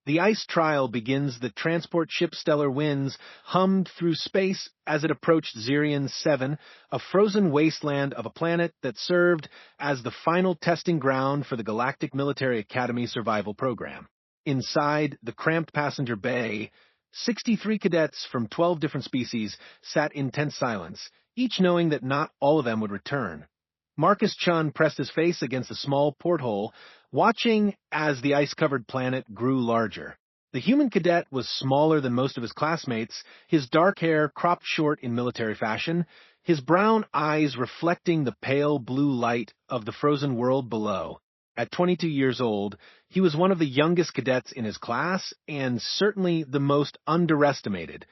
The ice trial begins. The transport ship Stellar Winds hummed through space as it approached Zirion 7, a frozen wasteland of a planet that served as the final testing ground for the Galactic Military Academy survival program. Inside the cramped passenger bay, 63 cadets from 12 different species sat in tense silence, each knowing that not all of them would return. Marcus Chun pressed his face against a small porthole, watching as the ice-covered planet grew larger. The human cadet was smaller than most of his classmates, his dark hair cropped short in military fashion, his brown eyes reflecting the pale blue light of the frozen world below. At 22 years old, he was one of the youngest cadets in his class, and certainly the most underestimated.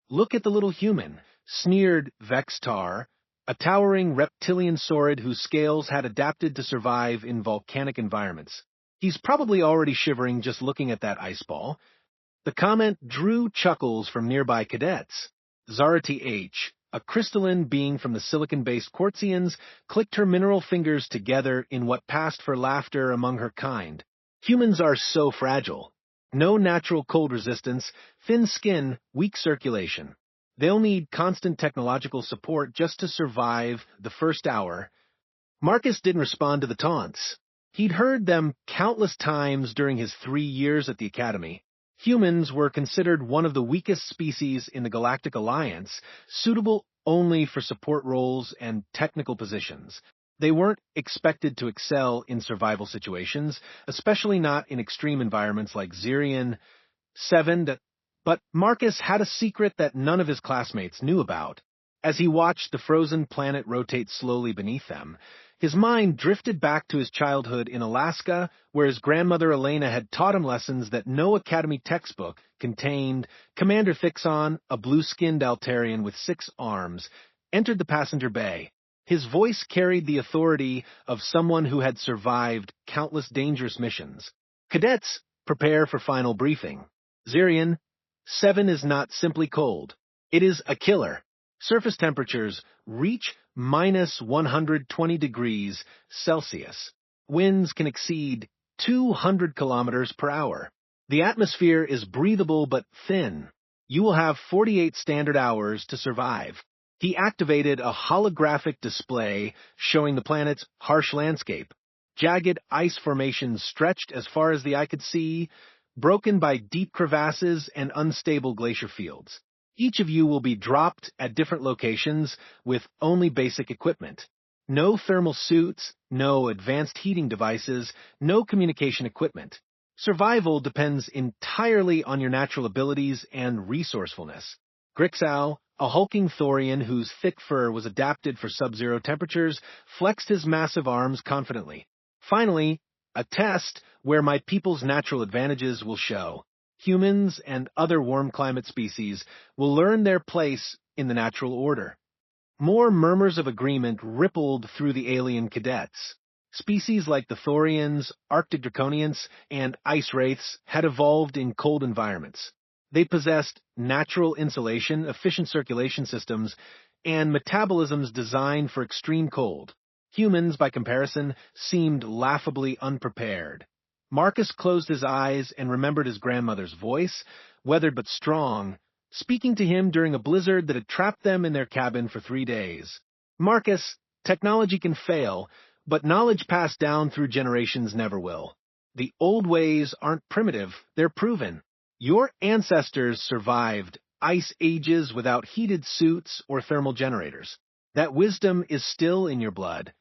"Look at the little human," sneered Vextar, a towering reptilian saurid whose scales had adapted to survive in volcanic environments. "He's probably already shivering just looking at that ice ball." The comment drew chuckles from nearby cadets. Zarati H, a crystalline being from the silicon-based Quartzians, clicked her mineral fingers together in what passed for laughter among her kind. "Humans are so fragile. No natural cold resistance, thin skin, weak circulation. They'll need constant technological support just to survive the first hour." Marcus didn't respond to the taunts. He'd heard them countless times during his 3 years at the Academy. Humans were considered one of the weakest species in the Galactic Alliance, suitable only for support roles and technical positions. They weren't expected to excel in survival situations, especially not in extreme environments like Zirion 7. But Marcus had a secret that none of his classmates knew about. As he watched the frozen planet rotate slowly beneath them, his mind drifted back to his childhood in Alaska, where his grandmother Elena had taught him lessons that no Academy textbook contained. Commander Thixon, a blue-skinned Altarian with 6 arms, entered the passenger bay. His voice carried the authority of someone who had survived countless dangerous missions. "Cadets, prepare for final briefing. Zirion 7 is not simply cold. It is a killer. Surface temperatures reach minus 120 degrees Celsius. Winds can exceed 200 kilometers per hour. The atmosphere is breathable but thin. You will have 48 standard hours to survive." He activated a holographic display showing the planet's harsh landscape. Jagged ice formations stretched as far as the eye could see, broken by deep crevasses and unstable glacier fields. Each of you will be dropped at different locations with only basic equipment. No thermal suits, no advanced heating devices, no communication equipment. Survival depends entirely on your natural abilities and resourcefulness. Grixal, a hulking Thorian whose thick fur was adapted for sub-zero temperatures, flexed his massive arms confidently. "Finally, a test where my people's natural advantages will show. Humans and other warm climate species will learn their place in the natural order." More murmurs of agreement rippled through the alien cadets. Species like the Thorians, Arctic Draconians, and Ice Wraiths had evolved in cold environments. They possessed natural insulation, efficient circulation systems, and metabolisms designed for extreme cold. Humans, by comparison, seemed laughably unprepared. Marcus closed his eyes and remembered his grandmother's voice, weathered but strong, speaking to him during a blizzard that had trapped them in their cabin for 3 days. "Marcus, technology can fail, but knowledge passed down through generations never will. The old ways aren't primitive, they're proven. Your ancestors survived ice ages without heated suits or thermal generators. That wisdom is still in your blood."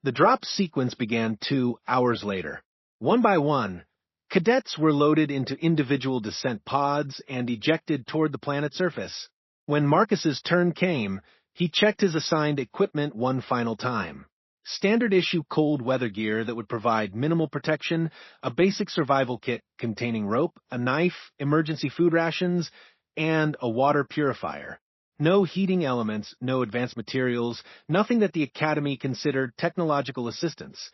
The drop sequence began 2 hours later. One by one, cadets were loaded into individual descent pods and ejected toward the planet's surface. When Marcus's turn came, he checked his assigned equipment one final time. Standard-issue cold weather gear that would provide minimal protection, a basic survival kit containing rope, a knife, emergency food rations, and a water purifier. No heating elements, no advanced materials, nothing that the Academy considered technological assistance.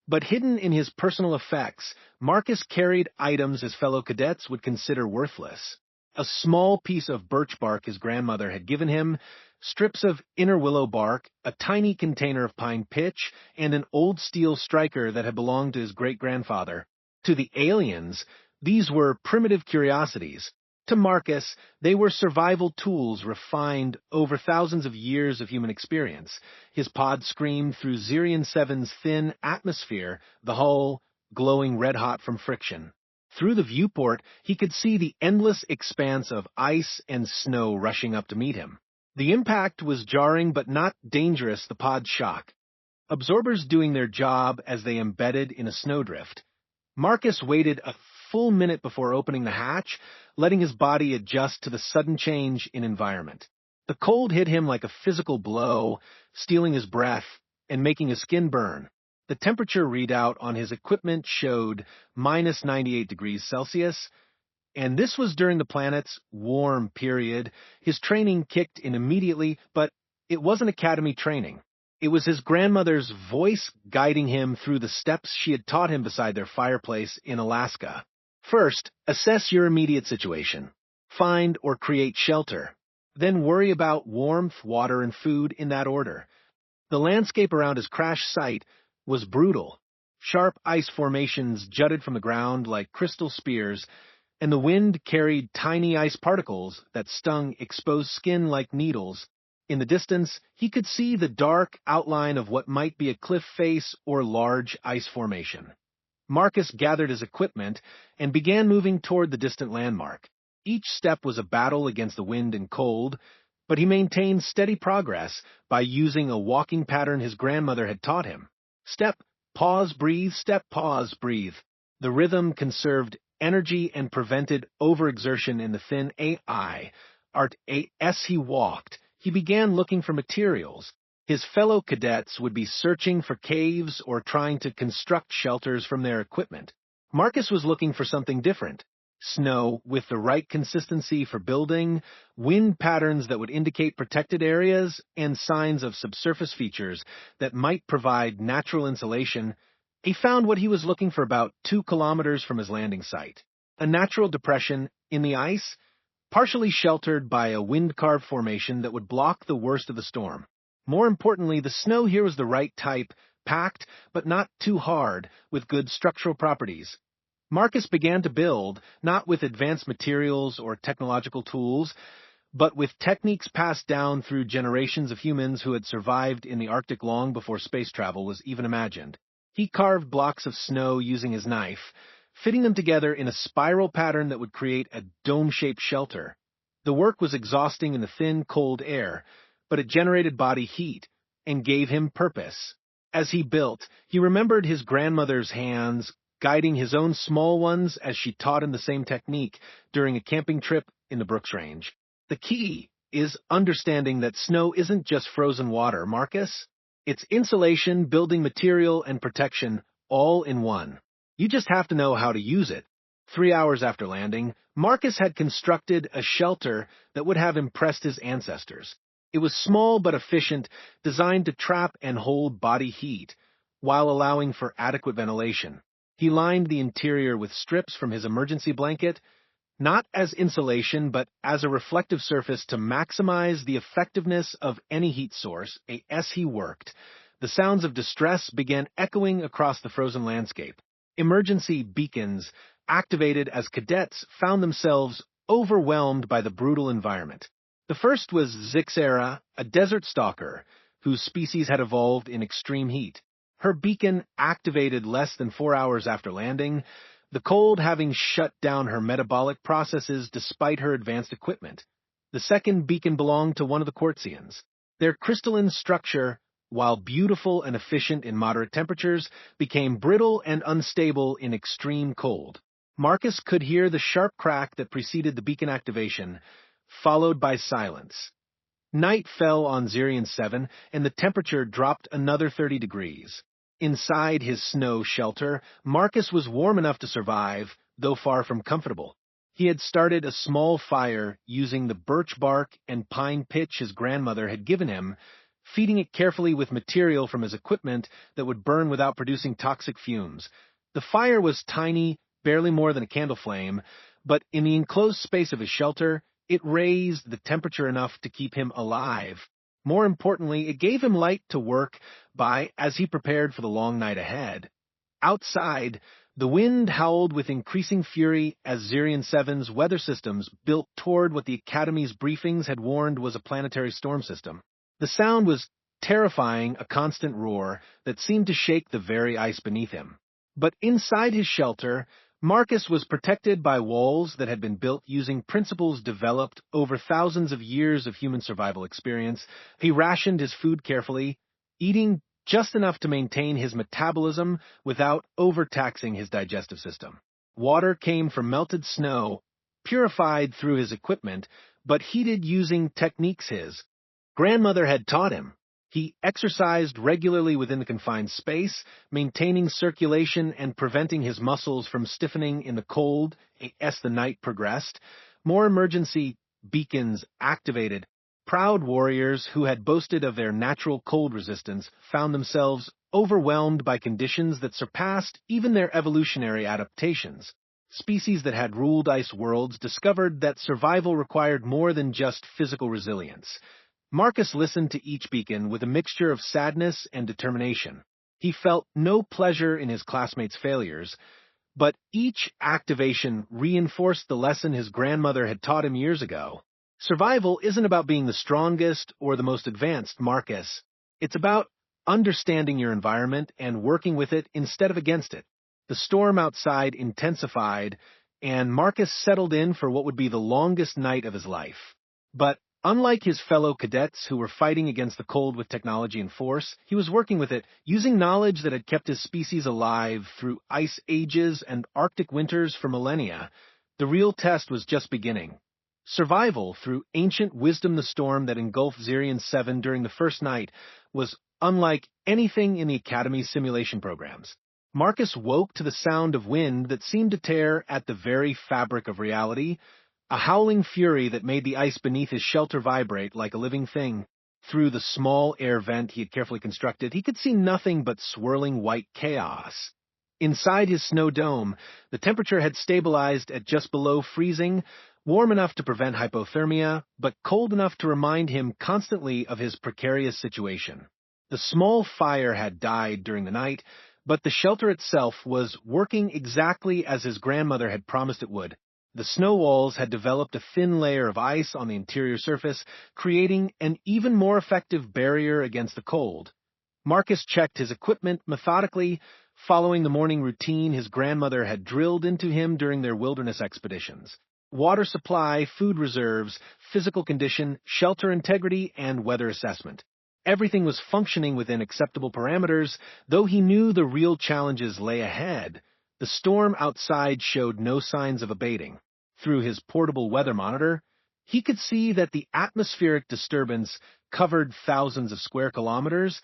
But hidden in his personal effects, Marcus carried items his fellow cadets would consider worthless. A small piece of birch bark his grandmother had given him, strips of inner willow bark, a tiny container of pine pitch, and an old steel striker that had belonged to his great-grandfather. To the aliens, These were primitive curiosities. To Marcus, they were survival tools refined over thousands of years of human experience. His pod screamed through Zirian 7's thin atmosphere, the hull glowing red-hot from friction. Through the viewport, he could see the endless expanse of ice and snow rushing up to meet him. The impact was jarring but not dangerous, the pod's shock. Absorbers doing their job as they embedded in a snowdrift. Marcus waited a full minute before opening the hatch, letting his body adjust to the sudden change in environment. The cold hit him like a physical blow, stealing his breath and making his skin burn. The temperature readout on his equipment showed minus 98 degrees Celsius, and this was during the planet's warm period. His training kicked in immediately, but it wasn't academy training. It was his grandmother's voice guiding him through the steps she had taught him beside their fireplace in Alaska. First, assess your immediate situation. Find or create shelter. Then worry about warmth, water, and food in that order. The landscape around his crash site was brutal. Sharp ice formations jutted from the ground like crystal spears, and the wind carried tiny ice particles that stung exposed skin like needles. In the distance, he could see the dark outline of what might be a cliff face or large ice formation. Marcus gathered his equipment and began moving toward the distant landmark. Each step was a battle against the wind and cold, but he maintained steady progress by using a walking pattern his grandmother had taught him. Step, pause, breathe, step, pause, breathe. The rhythm conserved energy and prevented overexertion in the thin AI. As he walked, he began looking for materials. His fellow cadets would be searching for caves or trying to construct shelters from their equipment. Marcus was looking for something different. Snow with the right consistency for building, wind patterns that would indicate protected areas, and signs of subsurface features that might provide natural insulation. He found what he was looking for about 2 kilometers from his landing site. A natural depression in the ice, partially sheltered by a wind-carved formation that would block the worst of the storm. More importantly, the snow here was the right type, packed but not too hard, with good structural properties. Marcus began to build, not with advanced materials or technological tools, but with techniques passed down through generations of humans who had survived in the Arctic long before space travel was even imagined. He carved blocks of snow using his knife, fitting them together in a spiral pattern that would create a dome-shaped shelter. The work was exhausting in the thin, cold air, but it generated body heat and gave him purpose. As he built, he remembered his grandmother's hands guiding his own small ones as she taught him the same technique during a camping trip in the Brooks Range. The key is understanding that snow isn't just frozen water, Marcus. It's insulation, building material, and protection all in one. You just have to know how to use it. 3 hours after landing, Marcus had constructed a shelter that would have impressed his ancestors. It was small but efficient, designed to trap and hold body heat, while allowing for adequate ventilation. He lined the interior with strips from his emergency blanket, not as insulation but as a reflective surface to maximize the effectiveness of any heat source. As he worked, the sounds of distress began echoing across the frozen landscape. Emergency beacons activated as cadets found themselves overwhelmed by the brutal environment. The first was Zixera, a desert stalker, whose species had evolved in extreme heat. Her beacon activated less than 4 hours after landing, the cold having shut down her metabolic processes despite her advanced equipment. The second beacon belonged to one of the Quartzians. Their crystalline structure, while beautiful and efficient in moderate temperatures, became brittle and unstable in extreme cold. Marcus could hear the sharp crack that preceded the beacon activation, followed by silence. Night fell on Zirian 7, and the temperature dropped another 30 degrees. Inside his snow shelter, Marcus was warm enough to survive, though far from comfortable. He had started a small fire using the birch bark and pine pitch his grandmother had given him, feeding it carefully with material from his equipment that would burn without producing toxic fumes. The fire was tiny, barely more than a candle flame, but in the enclosed space of his shelter, it raised the temperature enough to keep him alive. More importantly, it gave him light to work by as he prepared for the long night ahead. Outside, The wind howled with increasing fury as Zirian 7's weather systems built toward what the Academy's briefings had warned was a planetary storm system. The sound was terrifying, a constant roar that seemed to shake the very ice beneath him. But inside his shelter, Marcus was protected by walls that had been built using principles developed over thousands of years of human survival experience. He rationed his food carefully, eating just enough to maintain his metabolism without overtaxing his digestive system. Water came from melted snow, purified through his equipment, but heated using techniques his grandmother had taught him. He exercised regularly within the confined space, maintaining circulation and preventing his muscles from stiffening in the cold as the night progressed. More emergency beacons activated. Proud warriors who had boasted of their natural cold resistance found themselves overwhelmed by conditions that surpassed even their evolutionary adaptations. Species that had ruled ice worlds discovered that survival required more than just physical resilience. Marcus listened to each beacon with a mixture of sadness and determination. He felt no pleasure in his classmates' failures, but each activation reinforced the lesson his grandmother had taught him years ago. Survival isn't about being the strongest or the most advanced, Marcus. It's about understanding your environment and working with it instead of against it. The storm outside intensified, and Marcus settled in for what would be the longest night of his life. But unlike his fellow cadets who were fighting against the cold with technology and force, he was working with it, using knowledge that had kept his species alive through ice ages and Arctic winters for millennia. The real test was just beginning. Survival through ancient wisdom, the storm that engulfed Zirian 7 during the first night, was unlike anything in the Academy's simulation programs. Marcus woke to the sound of wind that seemed to tear at the very fabric of reality, a howling fury that made the ice beneath his shelter vibrate like a living thing. Through the small air vent he had carefully constructed, he could see nothing but swirling white chaos. Inside his snow dome, the temperature had stabilized at just below freezing, warm enough to prevent hypothermia, but cold enough to remind him constantly of his precarious situation. The small fire had died during the night, but the shelter itself was working exactly as his grandmother had promised it would. The snow walls had developed a thin layer of ice on the interior surface, creating an even more effective barrier against the cold. Marcus checked his equipment methodically, following the morning routine his grandmother had drilled into him during their wilderness expeditions. Water supply, food reserves, physical condition, shelter integrity, and weather assessment. Everything was functioning within acceptable parameters, though he knew the real challenges lay ahead. The storm outside showed no signs of abating. Through his portable weather monitor, he could see that the atmospheric disturbance covered thousands of square kilometers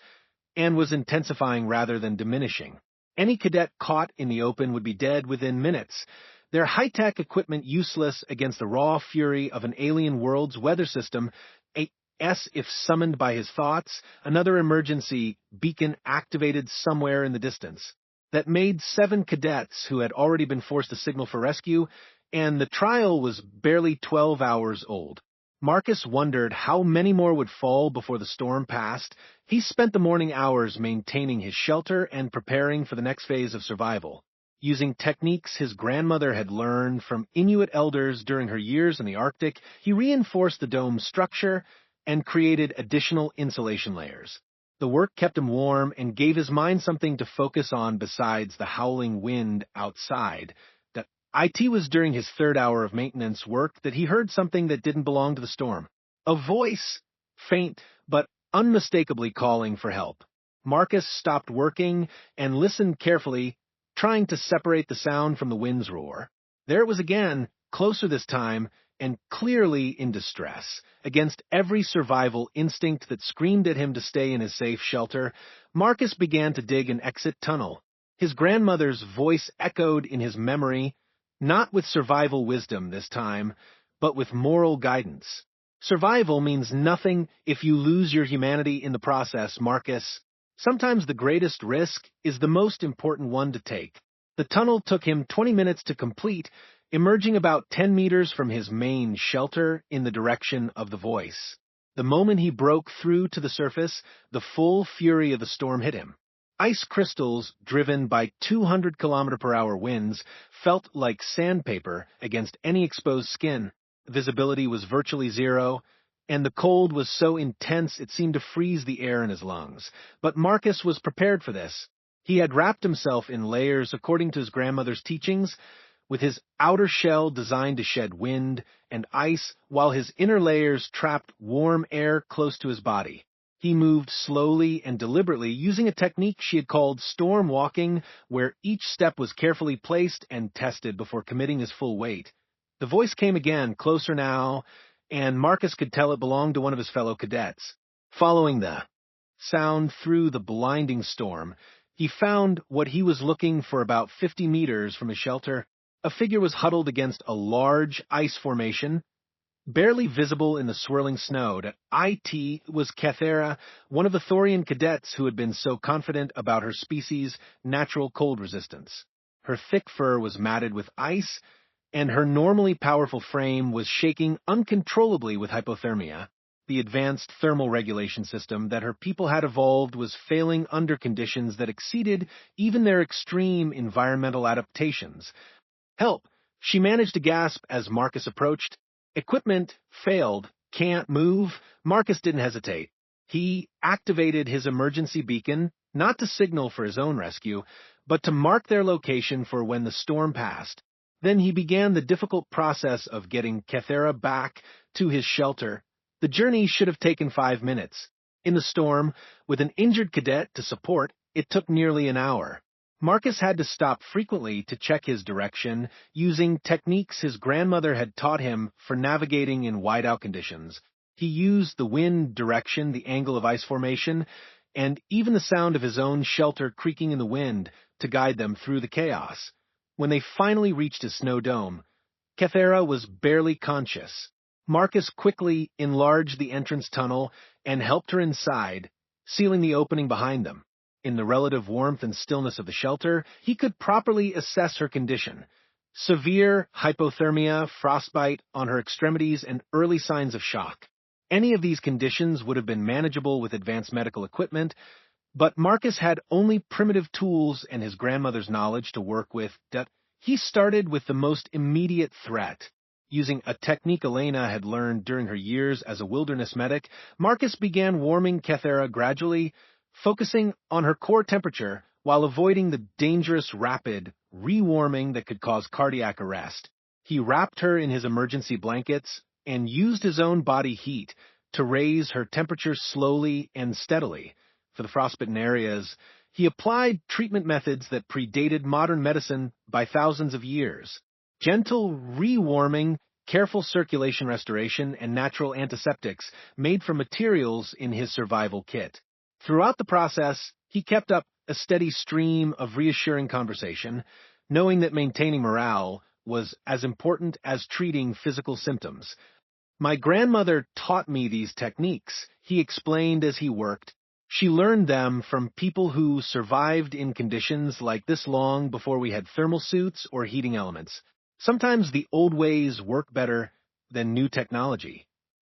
and was intensifying rather than diminishing. Any cadet caught in the open would be dead within minutes, their high-tech equipment useless against the raw fury of an alien world's weather system. If summoned by his thoughts, another emergency beacon activated somewhere in the distance. That made 7 cadets who had already been forced to signal for rescue, and the trial was barely 12 hours old. Marcus wondered how many more would fall before the storm passed. He spent the morning hours maintaining his shelter and preparing for the next phase of survival. Using techniques his grandmother had learned from Inuit elders during her years in the Arctic, he reinforced the dome's structure and created additional insulation layers. The work kept him warm and gave his mind something to focus on besides the howling wind outside. It was during his 3rd hour of maintenance work that he heard something that didn't belong to the storm. A voice, faint but unmistakably calling for help. Marcus stopped working and listened carefully, trying to separate the sound from the wind's roar. There it was again, closer this time, and clearly in distress. Against every survival instinct that screamed at him to stay in his safe shelter, Marcus began to dig an exit tunnel. His grandmother's voice echoed in his memory, not with survival wisdom this time, but with moral guidance. Survival means nothing if you lose your humanity in the process, Marcus. Sometimes the greatest risk is the most important one to take. The tunnel took him 20 minutes to complete, emerging about 10 meters from his main shelter in the direction of the voice. The moment he broke through to the surface, the full fury of the storm hit him. Ice crystals, driven by 200-kilometer-per-hour winds, felt like sandpaper against any exposed skin. Visibility was virtually zero, and the cold was so intense it seemed to freeze the air in his lungs. But Marcus was prepared for this. He had wrapped himself in layers according to his grandmother's teachings, with his outer shell designed to shed wind and ice, while his inner layers trapped warm air close to his body. He moved slowly and deliberately, using a technique she had called storm walking, where each step was carefully placed and tested before committing his full weight. The voice came again, closer now, and Marcus could tell it belonged to one of his fellow cadets. Following the sound through the blinding storm, he found what he was looking for about 50 meters from his shelter. A figure was huddled against a large ice formation, barely visible in the swirling snow. It was Cathera, one of the Thorian cadets who had been so confident about her species' natural cold resistance. Her thick fur was matted with ice, and her normally powerful frame was shaking uncontrollably with hypothermia. The advanced thermal regulation system that her people had evolved was failing under conditions that exceeded even their extreme environmental adaptations. "Help!" she managed to gasp as Marcus approached. "Equipment failed. Can't move." Marcus didn't hesitate. He activated his emergency beacon, not to signal for his own rescue, but to mark their location for when the storm passed. Then he began the difficult process of getting Cathera back to his shelter. The journey should have taken 5 minutes. In the storm, with an injured cadet to support, it took nearly an hour. Marcus had to stop frequently to check his direction, using techniques his grandmother had taught him for navigating in whiteout conditions. He used the wind direction, the angle of ice formation, and even the sound of his own shelter creaking in the wind to guide them through the chaos. When they finally reached his snow dome, Cathera was barely conscious. Marcus quickly enlarged the entrance tunnel and helped her inside, sealing the opening behind them. In the relative warmth and stillness of the shelter, he could properly assess her condition. Severe hypothermia, frostbite on her extremities, and early signs of shock. Any of these conditions would have been manageable with advanced medical equipment, but Marcus had only primitive tools and his grandmother's knowledge to work with. He started with the most immediate threat. Using a technique Elena had learned during her years as a wilderness medic, Marcus began warming Cathera gradually, focusing on her core temperature while avoiding the dangerous rapid rewarming that could cause cardiac arrest. He wrapped her in his emergency blankets and used his own body heat to raise her temperature slowly and steadily. For the frostbitten areas, he applied treatment methods that predated modern medicine by thousands of years. Gentle rewarming, careful circulation restoration, and natural antiseptics made from materials in his survival kit. Throughout the process, he kept up a steady stream of reassuring conversation, knowing that maintaining morale was as important as treating physical symptoms. "My grandmother taught me these techniques," he explained as he worked. "She learned them from people who survived in conditions like this long before we had thermal suits or heating elements. Sometimes the old ways work better than new technology."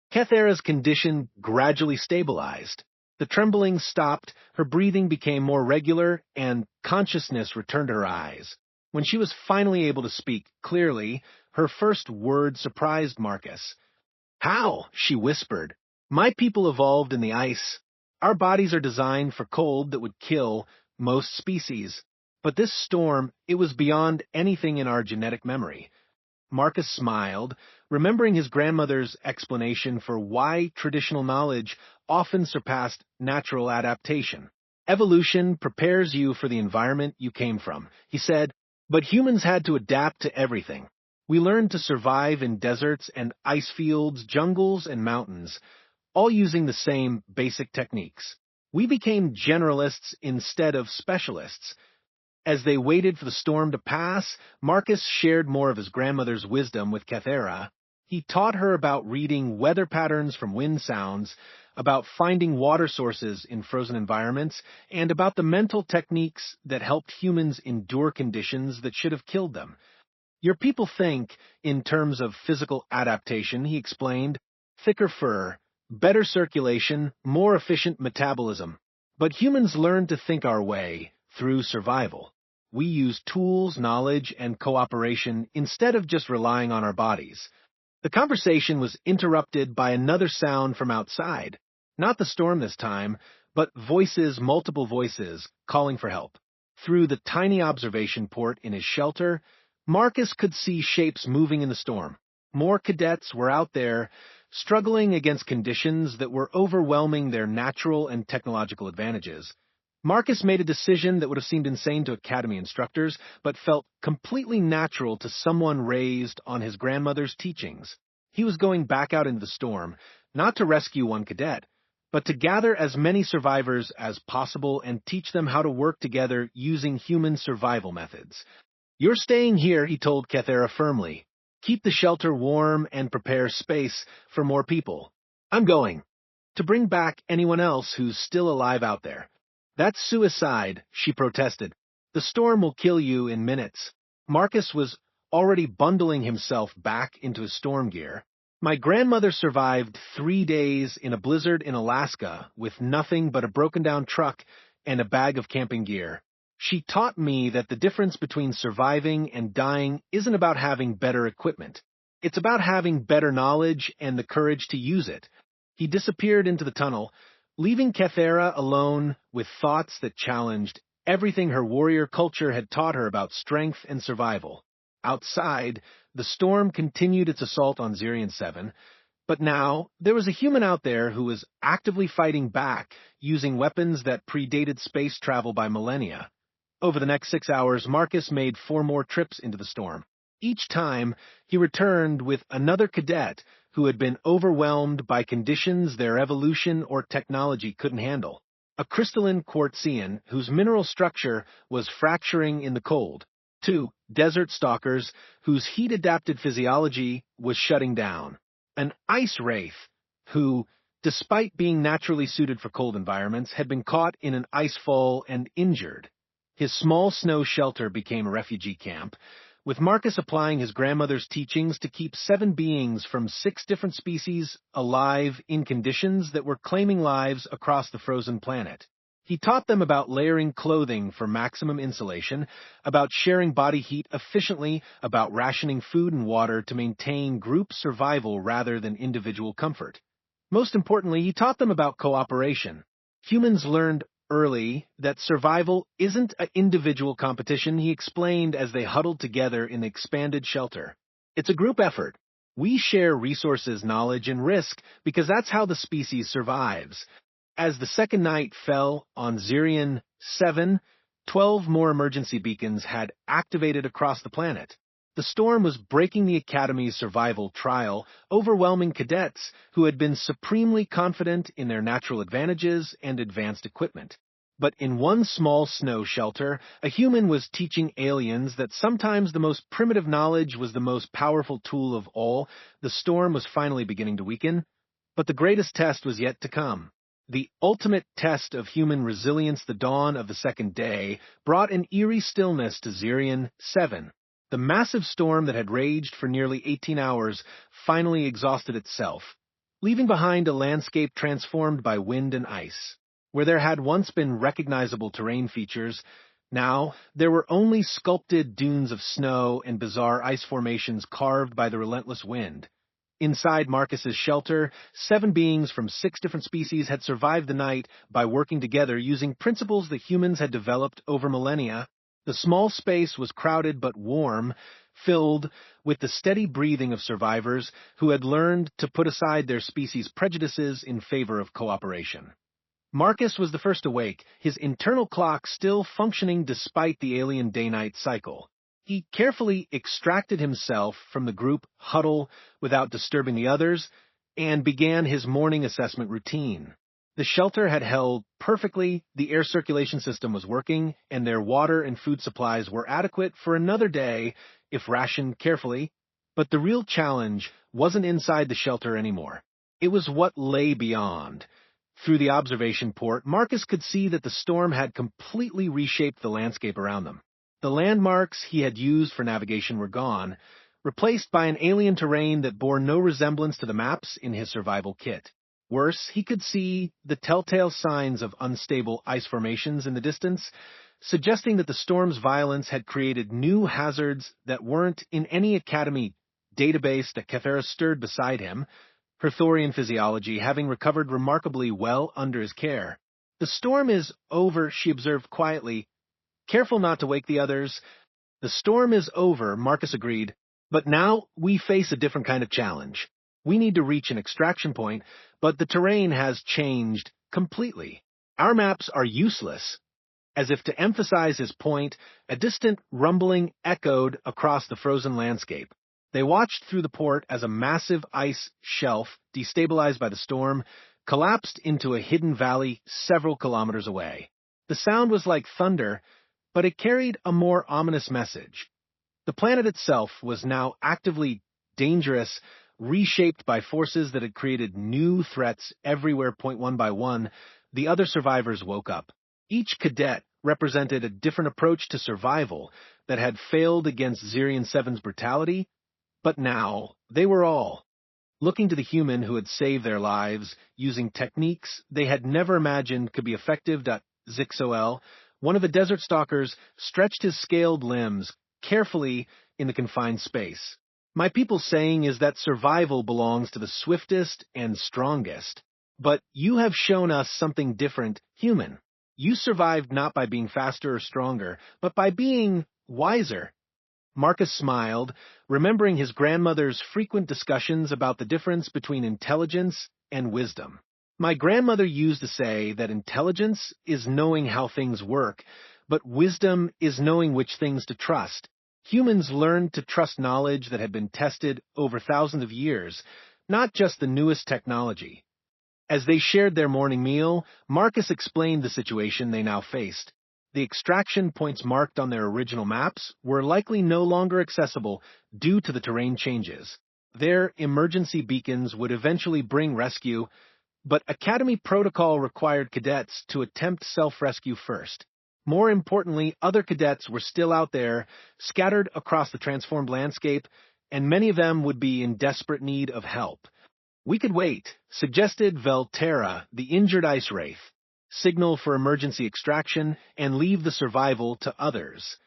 Cathera's condition gradually stabilized. The trembling stopped, her breathing became more regular, and consciousness returned to her eyes. When she was finally able to speak clearly, her first word surprised Marcus. "How?" she whispered. "My people evolved in the ice. Our bodies are designed for cold that would kill most species. But this storm, it was beyond anything in our genetic memory." Marcus smiled, remembering his grandmother's explanation for why traditional knowledge often surpassed natural adaptation. "Evolution prepares you for the environment you came from," he said, "but humans had to adapt to everything. We learned to survive in deserts and ice fields, jungles and mountains, all using the same basic techniques. We became generalists instead of specialists." As they waited for the storm to pass, Marcus shared more of his grandmother's wisdom with Cathera. He taught her about reading weather patterns from wind sounds, about finding water sources in frozen environments, and about the mental techniques that helped humans endure conditions that should have killed them. "Your people think in terms of physical adaptation," he explained. "Thicker fur, better circulation, more efficient metabolism. But humans learned to think our way through survival. We used tools, knowledge, and cooperation instead of just relying on our bodies. The conversation was interrupted by another sound from outside. Not the storm this time, but voices, multiple voices, calling for help. Through the tiny observation port in his shelter, Marcus could see shapes moving in the storm. More cadets were out there, struggling against conditions that were overwhelming their natural and technological advantages. Marcus made a decision that would have seemed insane to academy instructors, but felt completely natural to someone raised on his grandmother's teachings. He was going back out into the storm, not to rescue one cadet, but to gather as many survivors as possible and teach them how to work together using human survival methods. "You're staying here," he told Kethera firmly. "Keep the shelter warm and prepare space for more people. I'm going to bring back anyone else who's still alive out there." "That's suicide," she protested. "The storm will kill you in minutes." Marcus was already bundling himself back into his storm gear. "My grandmother survived 3 days in a blizzard in Alaska with nothing but a broken-down truck and a bag of camping gear. She taught me that the difference between surviving and dying isn't about having better equipment. It's about having better knowledge and the courage to use it." He disappeared into the tunnel, leaving Kethera alone with thoughts that challenged everything her warrior culture had taught her about strength and survival. Outside, the storm continued its assault on Zirian 7, but now there was a human out there who was actively fighting back, using weapons that predated space travel by millennia. Over the next 6 hours, Marcus made 4 more trips into the storm. Each time, he returned with another cadet who had been overwhelmed by conditions their evolution or technology couldn't handle. A crystalline quartzian whose mineral structure was fracturing in the cold. 2 desert stalkers whose heat-adapted physiology was shutting down. An ice wraith who, despite being naturally suited for cold environments, had been caught in an icefall and injured. His small snow shelter became a refugee camp, with Marcus applying his grandmother's teachings to keep 7 beings from 6 different species alive in conditions that were claiming lives across the frozen planet. He taught them about layering clothing for maximum insulation, about sharing body heat efficiently, about rationing food and water to maintain group survival rather than individual comfort. Most importantly, he taught them about cooperation. Humans learned early that survival isn't an individual competition, he explained as they huddled together in the expanded shelter. It's a group effort. We share resources, knowledge, and risk because that's how the species survives. As the second night fell on Zirian 7, 12 more emergency beacons had activated across the planet. The storm was breaking the Academy's survival trial, overwhelming cadets who had been supremely confident in their natural advantages and advanced equipment. But in one small snow shelter, a human was teaching aliens that sometimes the most primitive knowledge was the most powerful tool of all. The storm was finally beginning to weaken, but the greatest test was yet to come. The ultimate test of human resilience, the dawn of the second day, brought an eerie stillness to Zirian 7. The massive storm that had raged for nearly 18 hours finally exhausted itself, leaving behind a landscape transformed by wind and ice. Where there had once been recognizable terrain features, now there were only sculpted dunes of snow and bizarre ice formations carved by the relentless wind. Inside Marcus's shelter, 7 beings from 6 different species had survived the night by working together using principles that humans had developed over millennia. The small space was crowded but warm, filled with the steady breathing of survivors who had learned to put aside their species' prejudices in favor of cooperation. Marcus was the first awake, his internal clock still functioning despite the alien day-night cycle. He carefully extracted himself from the group huddle without disturbing the others and began his morning assessment routine. The shelter had held perfectly, the air circulation system was working, and their water and food supplies were adequate for another day if rationed carefully. But the real challenge wasn't inside the shelter anymore. It was what lay beyond. Through the observation port, Marcus could see that the storm had completely reshaped the landscape around them. The landmarks he had used for navigation were gone, replaced by an alien terrain that bore no resemblance to the maps in his survival kit. Worse, he could see the telltale signs of unstable ice formations in the distance, suggesting that the storm's violence had created new hazards that weren't in any Academy database that Kefera stirred beside him, her Thorian physiology having recovered remarkably well under his care. "The storm is over," she observed quietly, careful not to wake the others. "The storm is over," Marcus agreed, "but now we face a different kind of challenge. We need to reach an extraction point, but the terrain has changed completely. Our maps are useless." As if to emphasize his point, a distant rumbling echoed across the frozen landscape. They watched through the port as a massive ice shelf, destabilized by the storm, collapsed into a hidden valley several kilometers away. The sound was like thunder, but it carried a more ominous message. The planet itself was now actively dangerous, reshaped by forces that had created new threats everywhere. One by one, the other survivors woke up. Each cadet represented a different approach to survival that had failed against Zirian 7's brutality, but now they were all looking to the human who had saved their lives, using techniques they had never imagined could be effective. Zixoel, one of the desert stalkers, stretched his scaled limbs carefully in the confined space. "My people's saying is that survival belongs to the swiftest and strongest, but you have shown us something different, human. You survived not by being faster or stronger, but by being wiser." Marcus smiled, remembering his grandmother's frequent discussions about the difference between intelligence and wisdom. "My grandmother used to say that intelligence is knowing how things work, but wisdom is knowing which things to trust. Humans learned to trust knowledge that had been tested over thousands of years, not just the newest technology." As they shared their morning meal, Marcus explained the situation they now faced. The extraction points marked on their original maps were likely no longer accessible due to the terrain changes. Their emergency beacons would eventually bring rescue, but Academy protocol required cadets to attempt self-rescue first. More importantly, other cadets were still out there, scattered across the transformed landscape, and many of them would be in desperate need of help. "We could wait," suggested Velterra, the injured ice wraith. "Signal for emergency extraction and leave the survival to others."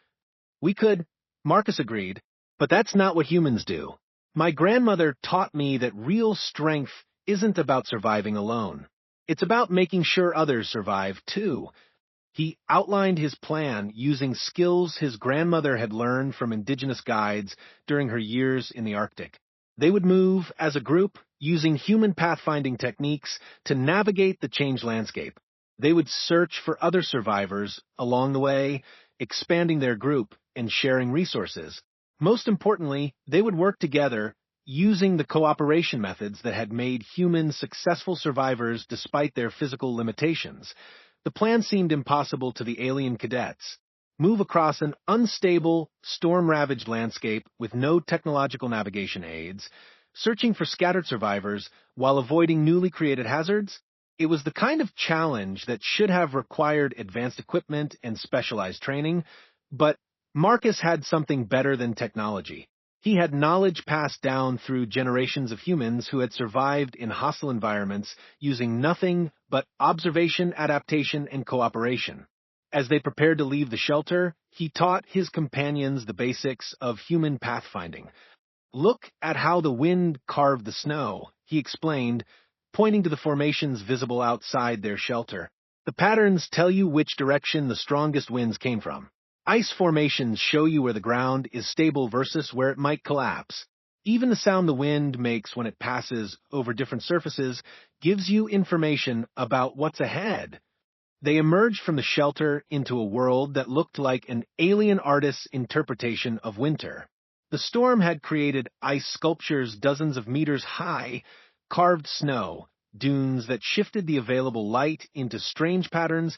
"We could," Marcus agreed, "but that's not what humans do. My grandmother taught me that real strength isn't about surviving alone. It's about making sure others survive, too." He outlined his plan using skills his grandmother had learned from indigenous guides during her years in the Arctic. They would move as a group, using human pathfinding techniques to navigate the changed landscape. They would search for other survivors along the way, expanding their group and sharing resources. Most importantly, they would work together, using the cooperation methods that had made humans successful survivors despite their physical limitations. The plan seemed impossible to the alien cadets. Move across an unstable, storm-ravaged landscape with no technological navigation aids, searching for scattered survivors while avoiding newly created hazards? It was the kind of challenge that should have required advanced equipment and specialized training, but Marcus had something better than technology. He had knowledge passed down through generations of humans who had survived in hostile environments using nothing but observation, adaptation, and cooperation. As they prepared to leave the shelter, he taught his companions the basics of human pathfinding. "Look at how the wind carved the snow," he explained, pointing to the formations visible outside their shelter. "The patterns tell you which direction the strongest winds came from. Ice formations show you where the ground is stable versus where it might collapse. Even the sound the wind makes when it passes over different surfaces gives you information about what's ahead." They emerged from the shelter into a world that looked like an alien artist's interpretation of winter. The storm had created ice sculptures dozens of meters high, carved snow, dunes that shifted the available light into strange patterns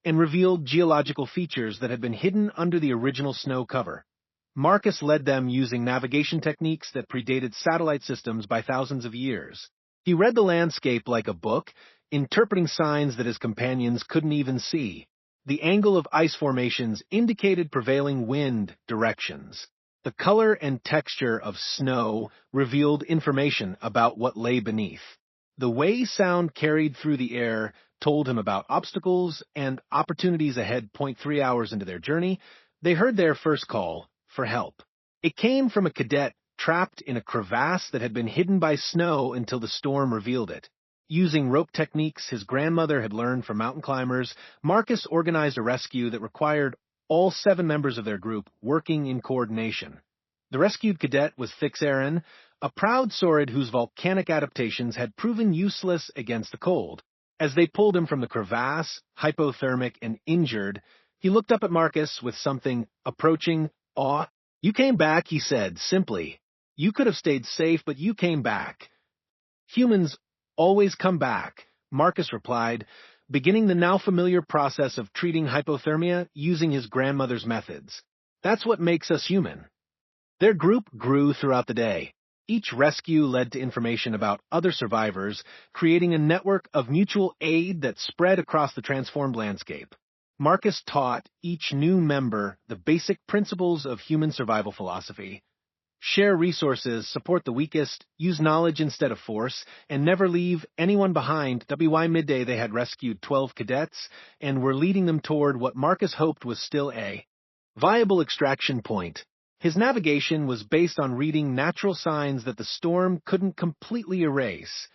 and revealed geological features that had been hidden under the original snow cover. Marcus led them using navigation techniques that predated satellite systems by thousands of years. He read the landscape like a book, interpreting signs that his companions couldn't even see. The angle of ice formations indicated prevailing wind directions. The color and texture of snow revealed information about what lay beneath. The way sound carried through the air told him about obstacles and opportunities ahead. 3 hours into their journey, they heard their first call for help. It came from a cadet trapped in a crevasse that had been hidden by snow until the storm revealed it. Using rope techniques his grandmother had learned from mountain climbers, Marcus organized a rescue that required all 7 members of their group working in coordination. The rescued cadet was Fixarin, a proud saurid whose volcanic adaptations had proven useless against the cold. As they pulled him from the crevasse, hypothermic and injured, he looked up at Marcus with something approaching awe. "You came back," he said, simply. "You could have stayed safe, but you came back." "Humans always come back," Marcus replied, beginning the now familiar process of treating hypothermia using his grandmother's methods. "That's what makes us human." Their group grew throughout the day. Each rescue led to information about other survivors, creating a network of mutual aid that spread across the transformed landscape. Marcus taught each new member the basic principles of human survival philosophy. Share resources, support the weakest, use knowledge instead of force, and never leave anyone behind. By midday, they had rescued 12 cadets and were leading them toward what Marcus hoped was still a viable extraction point. His navigation was based on reading natural signs that the storm couldn't completely erase.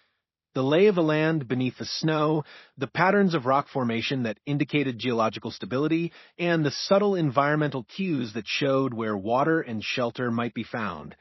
The lay of the land beneath the snow, the patterns of rock formation that indicated geological stability, and the subtle environmental cues that showed where water and shelter might be found.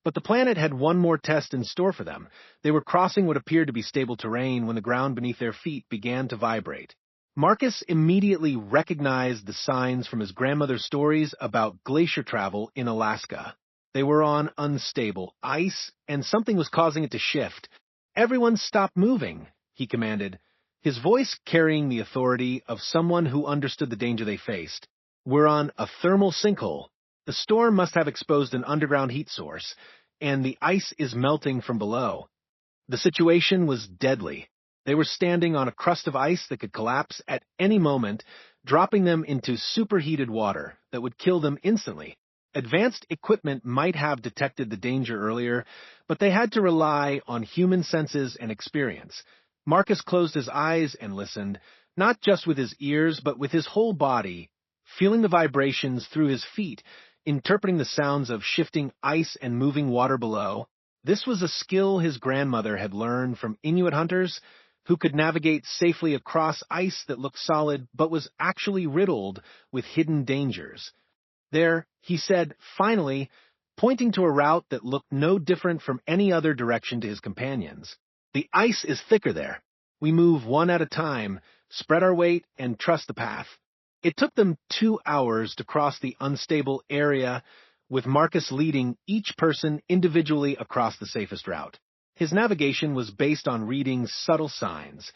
But the planet had one more test in store for them. They were crossing what appeared to be stable terrain when the ground beneath their feet began to vibrate. Marcus immediately recognized the signs from his grandmother's stories about glacier travel in Alaska. They were on unstable ice, and something was causing it to shift. "Everyone stop moving," he commanded, his voice carrying the authority of someone who understood the danger they faced. "We're on a thermal sinkhole. The storm must have exposed an underground heat source, and the ice is melting from below." The situation was deadly. They were standing on a crust of ice that could collapse at any moment, dropping them into superheated water that would kill them instantly. Advanced equipment might have detected the danger earlier, but they had to rely on human senses and experience. Marcus closed his eyes and listened, not just with his ears, but with his whole body, feeling the vibrations through his feet, interpreting the sounds of shifting ice and moving water below. This was a skill his grandmother had learned from Inuit hunters who could navigate safely across ice that looked solid but was actually riddled with hidden dangers. "There," he said, finally, pointing to a route that looked no different from any other direction to his companions. "The ice is thicker there. We move one at a time, spread our weight, and trust the path." It took them 2 hours to cross the unstable area, with Marcus leading each person individually across the safest route. His navigation was based on reading subtle signs.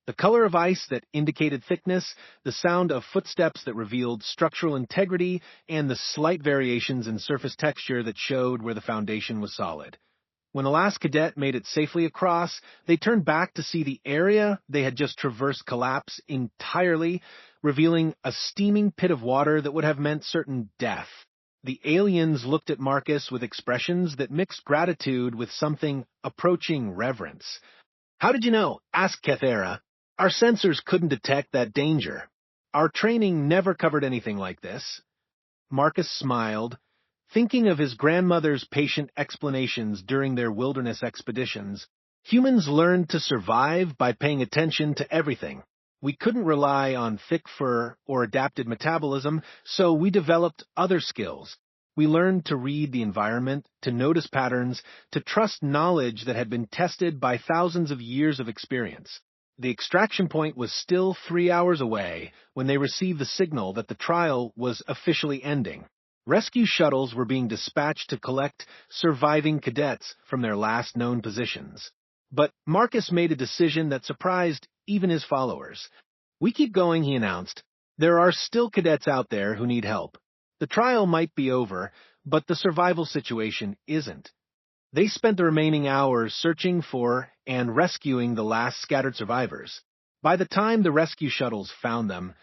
The color of ice that indicated thickness, the sound of footsteps that revealed structural integrity, and the slight variations in surface texture that showed where the foundation was solid. When the last cadet made it safely across, they turned back to see the area they had just traversed collapse entirely, revealing a steaming pit of water that would have meant certain death. The aliens looked at Marcus with expressions that mixed gratitude with something approaching reverence. "How did you know?" asked Kethera. "Our sensors couldn't detect that danger. Our training never covered anything like this." Marcus smiled, thinking of his grandmother's patient explanations during their wilderness expeditions. "Humans learned to survive by paying attention to everything. We couldn't rely on thick fur or adapted metabolism, so we developed other skills. We learned to read the environment, to notice patterns, to trust knowledge that had been tested by thousands of years of experience." The extraction point was still 3 hours away when they received the signal that the trial was officially ending. Rescue shuttles were being dispatched to collect surviving cadets from their last known positions. But Marcus made a decision that surprised even his followers. "We keep going," he announced. "There are still cadets out there who need help. The trial might be over, but the survival situation isn't." They spent the remaining hours searching for and rescuing the last scattered survivors. By the time the rescue shuttles found them,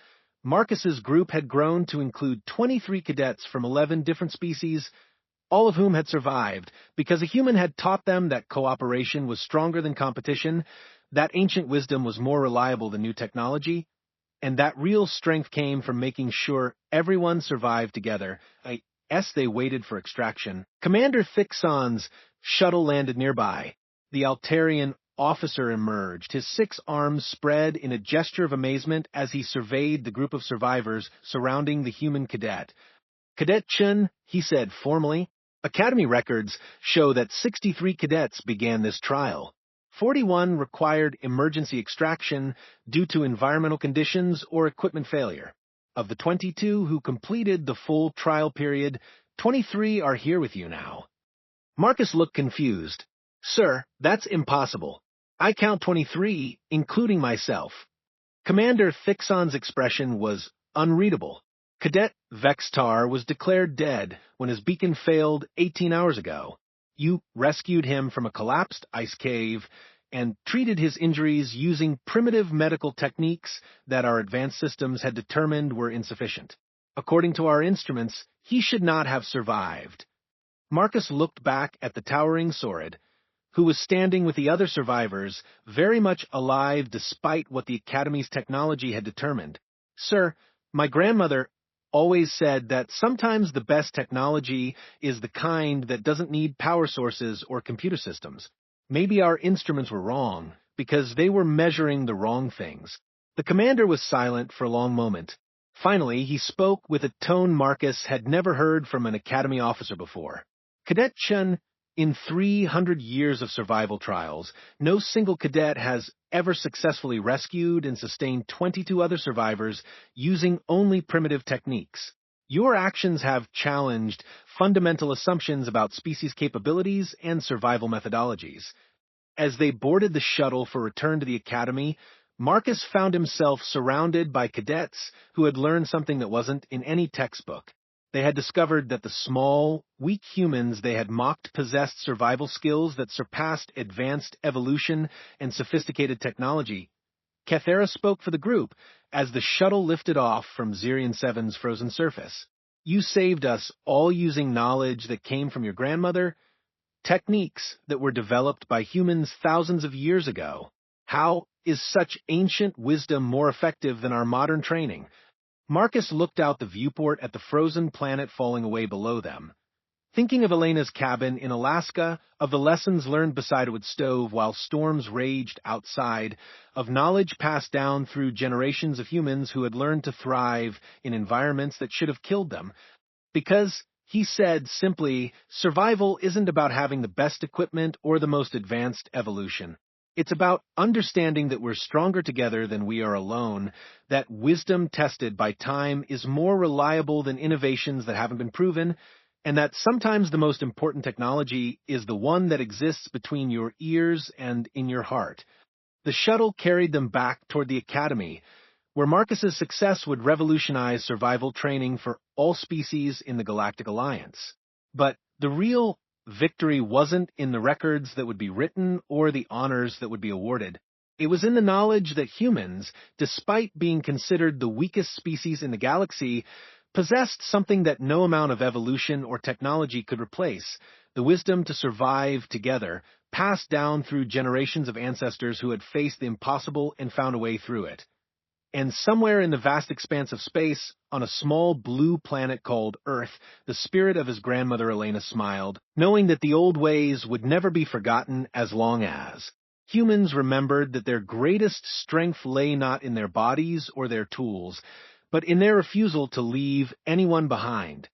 Marcus's group had grown to include 23 cadets from 11 different species, all of whom had survived, because a human had taught them that cooperation was stronger than competition, that ancient wisdom was more reliable than new technology, and that real strength came from making sure everyone survived together. As they waited for extraction, Commander Thixon's shuttle landed nearby. The Altarian officer emerged, his 6 arms spread in a gesture of amazement as he surveyed the group of survivors surrounding the human cadet. "Cadet Chun," he said formally, "Academy records show that 63 cadets began this trial. 41 required emergency extraction due to environmental conditions or equipment failure. Of the 22 who completed the full trial period, 23 are here with you now." Marcus looked confused. "Sir, that's impossible. I count 23, including myself." Commander Thixon's expression was unreadable. Cadet Vextar was declared dead when his beacon failed 18 hours ago. You rescued him from a collapsed ice cave and treated his injuries using primitive medical techniques that our advanced systems had determined were insufficient. According to our instruments, he should not have survived. Marcus looked back at the towering Saurid, who was standing with the other survivors, very much alive despite what the Academy's technology had determined. "Sir, my grandmother always said that sometimes the best technology is the kind that doesn't need power sources or computer systems. Maybe our instruments were wrong, because they were measuring the wrong things." The commander was silent for a long moment. Finally, he spoke with a tone Marcus had never heard from an Academy officer before. "Cadet Chun, in 300 years of survival trials, no single cadet has ever successfully rescued and sustained 22 other survivors using only primitive techniques. Your actions have challenged fundamental assumptions about species capabilities and survival methodologies." As they boarded the shuttle for return to the Academy, Marcus found himself surrounded by cadets who had learned something that wasn't in any textbook. They had discovered that the small, weak humans they had mocked possessed survival skills that surpassed advanced evolution and sophisticated technology. Kethera spoke for the group as the shuttle lifted off from Zirian 7's frozen surface. "You saved us, all using knowledge that came from your grandmother, techniques that were developed by humans thousands of years ago. How is such ancient wisdom more effective than our modern training?" Marcus looked out the viewport at the frozen planet falling away below them. Thinking of Elena's cabin in Alaska, of the lessons learned beside a wood stove while storms raged outside, of knowledge passed down through generations of humans who had learned to thrive in environments that should have killed them. Because, he said simply, survival isn't about having the best equipment or the most advanced evolution. It's about understanding that we're stronger together than we are alone, that wisdom tested by time is more reliable than innovations that haven't been proven, and that sometimes the most important technology is the one that exists between your ears and in your heart. The shuttle carried them back toward the Academy, where Marcus's success would revolutionize survival training for all species in the Galactic Alliance. But the real victory wasn't in the records that would be written or the honors that would be awarded. It was in the knowledge that humans, despite being considered the weakest species in the galaxy, possessed something that no amount of evolution or technology could replace: the wisdom to survive together, passed down through generations of ancestors who had faced the impossible and found a way through it. And somewhere in the vast expanse of space, on a small blue planet called Earth, the spirit of his grandmother Elena smiled, knowing that the old ways would never be forgotten as long as humans remembered that their greatest strength lay not in their bodies or their tools, but in their refusal to leave anyone behind.